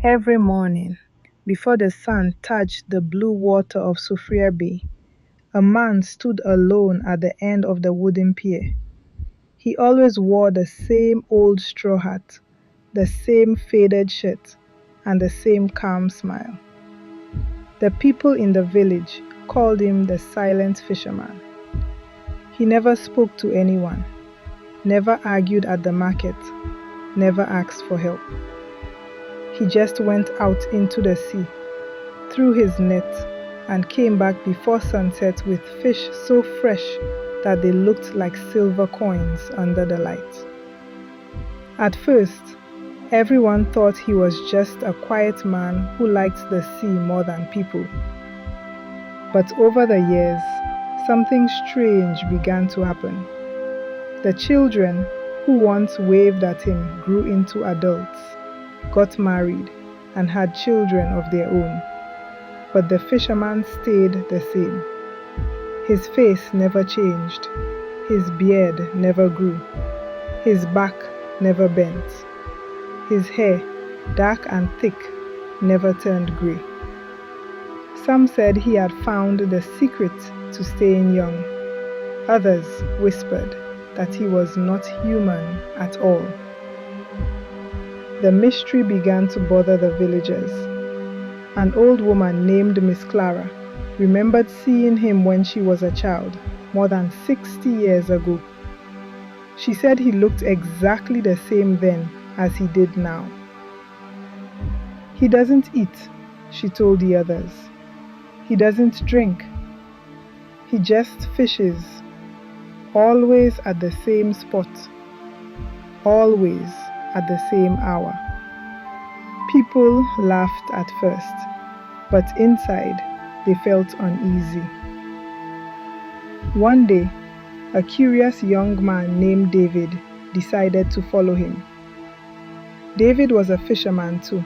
Every morning, before the sun touched the blue water of Soufrière Bay, a man stood alone at the end of the wooden pier. He always wore the same old straw hat, the same faded shirt, and the same calm smile. The people in the village called him the Silent Fisherman. He never spoke to anyone, never argued at the market, never asked for help. He just went out into the sea, threw his net, and came back before sunset with fish so fresh that they looked like silver coins under the light. At first, everyone thought he was just a quiet man who liked the sea more than people. But over the years, something strange began to happen. The children who once waved at him grew into adults, got married, and had children of their own. But the fisherman stayed the same. His face never changed. His beard never grew. His back never bent. His hair, dark and thick, never turned grey. Some said he had found the secret to staying young. Others whispered that he was not human at all. The mystery began to bother the villagers. An old woman named Miss Clara remembered seeing him when she was a child, more than 60 years ago. She said he looked exactly the same then as he did now. He doesn't eat, she told the others. He doesn't drink. He just fishes, always at the same spot, always at the same hour. People laughed at first, but inside they felt uneasy. One day, a curious young man named David decided to follow him. David was a fisherman too,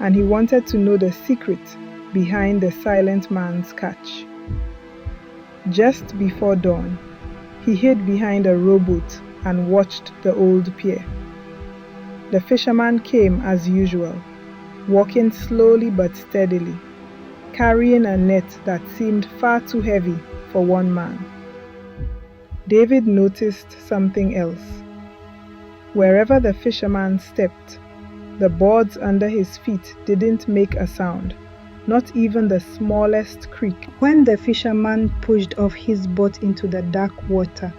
and he wanted to know the secret behind the silent man's catch. Just before dawn, he hid behind a rowboat and watched the old pier. The fisherman came as usual, walking slowly but steadily, carrying a net that seemed far too heavy for one man. David noticed something else. Wherever the fisherman stepped, the boards under his feet didn't make a sound, not even the smallest creak. When the fisherman pushed off his boat into the dark water,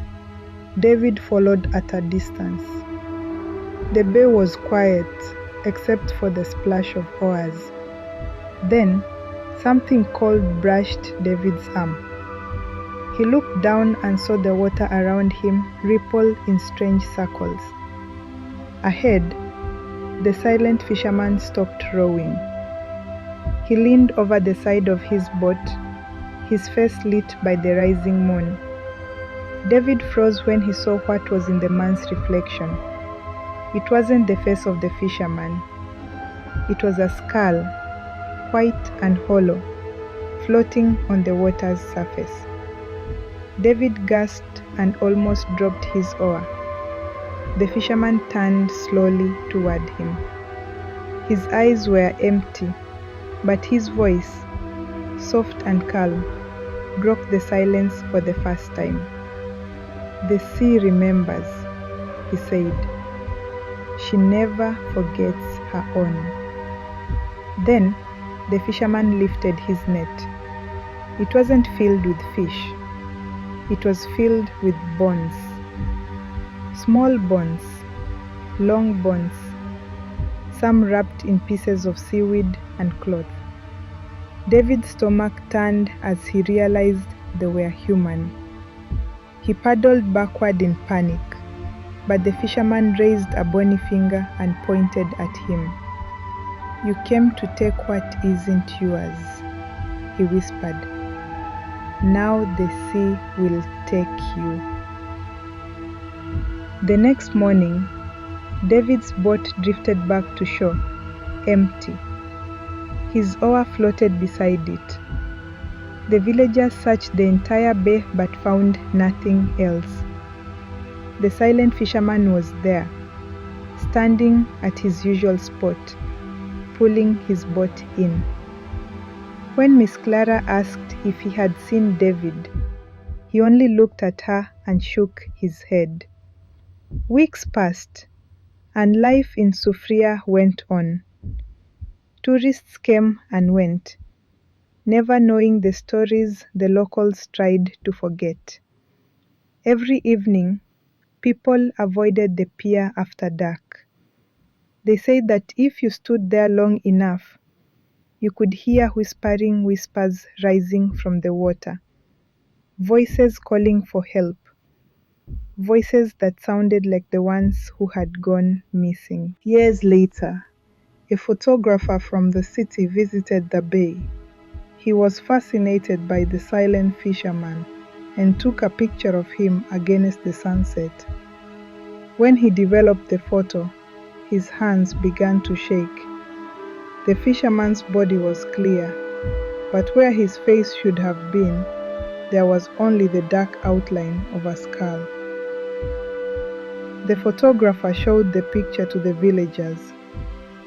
David followed at a distance. The bay was quiet, except for the splash of oars. Then, something cold brushed David's arm. He looked down and saw the water around him ripple in strange circles. Ahead, the silent fisherman stopped rowing. He leaned over the side of his boat, his face lit by the rising moon. David froze when he saw what was in the man's reflection. It wasn't the face of the fisherman. It was a skull, white and hollow, floating on the water's surface. David gasped and almost dropped his oar. The fisherman turned slowly toward him. His eyes were empty, but his voice, soft and calm, broke the silence for the first time. "The sea remembers," he said. "She never forgets her own." Then the fisherman lifted his net. It wasn't filled with fish. It was filled with bones. Small bones, long bones, some wrapped in pieces of seaweed and cloth. David's stomach turned as he realized they were human. He paddled backward in panic, but the fisherman raised a bony finger and pointed at him. "You came to take what isn't yours," he whispered. "Now the sea will take you." The next morning, David's boat drifted back to shore, empty. His oar floated beside it. The villagers searched the entire bay but found nothing else. The silent fisherman was there, standing at his usual spot, pulling his boat in. When Miss Clara asked if he had seen David, he only looked at her and shook his head. Weeks passed, and life in Soufrière went on. Tourists came and went, never knowing the stories the locals tried to forget. Every evening, people avoided the pier after dark. They said that if you stood there long enough, you could hear whispering whispers rising from the water. Voices calling for help. Voices that sounded like the ones who had gone missing. Years later, a photographer from the city visited the bay. He was fascinated by the silent fisherman and took a picture of him against the sunset. When he developed the photo, his hands began to shake. The fisherman's body was clear, but where his face should have been, there was only the dark outline of a skull. The photographer showed the picture to the villagers.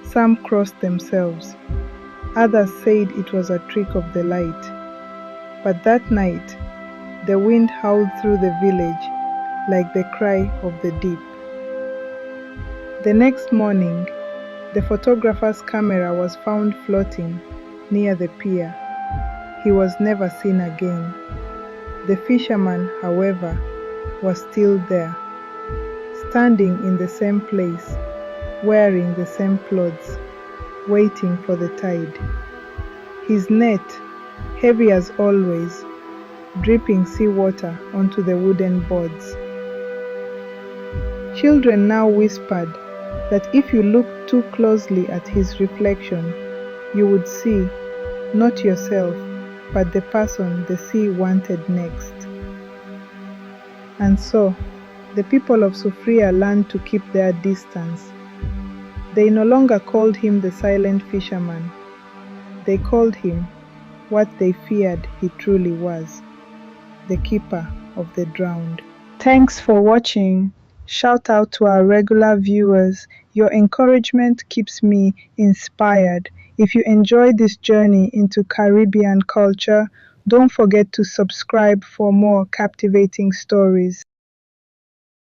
Some crossed themselves. Others said it was a trick of the light. But that night, the wind howled through the village like the cry of the deep. The next morning, the photographer's camera was found floating near the pier. He was never seen again. The fisherman, however, was still there, standing in the same place, wearing the same clothes, waiting for the tide. His net, heavy as always, dripping seawater onto the wooden boards. Children now whispered that if you looked too closely at his reflection, you would see, not yourself, but the person the sea wanted next. And so, the people of Soufrière learned to keep their distance. They no longer called him the silent fisherman. They called him what they feared he truly was, the keeper of the drowned. Thanks for watching. Shout out to our regular viewers. Your encouragement keeps me inspired. If you enjoyed this journey into Caribbean culture, don't forget to subscribe for more captivating stories.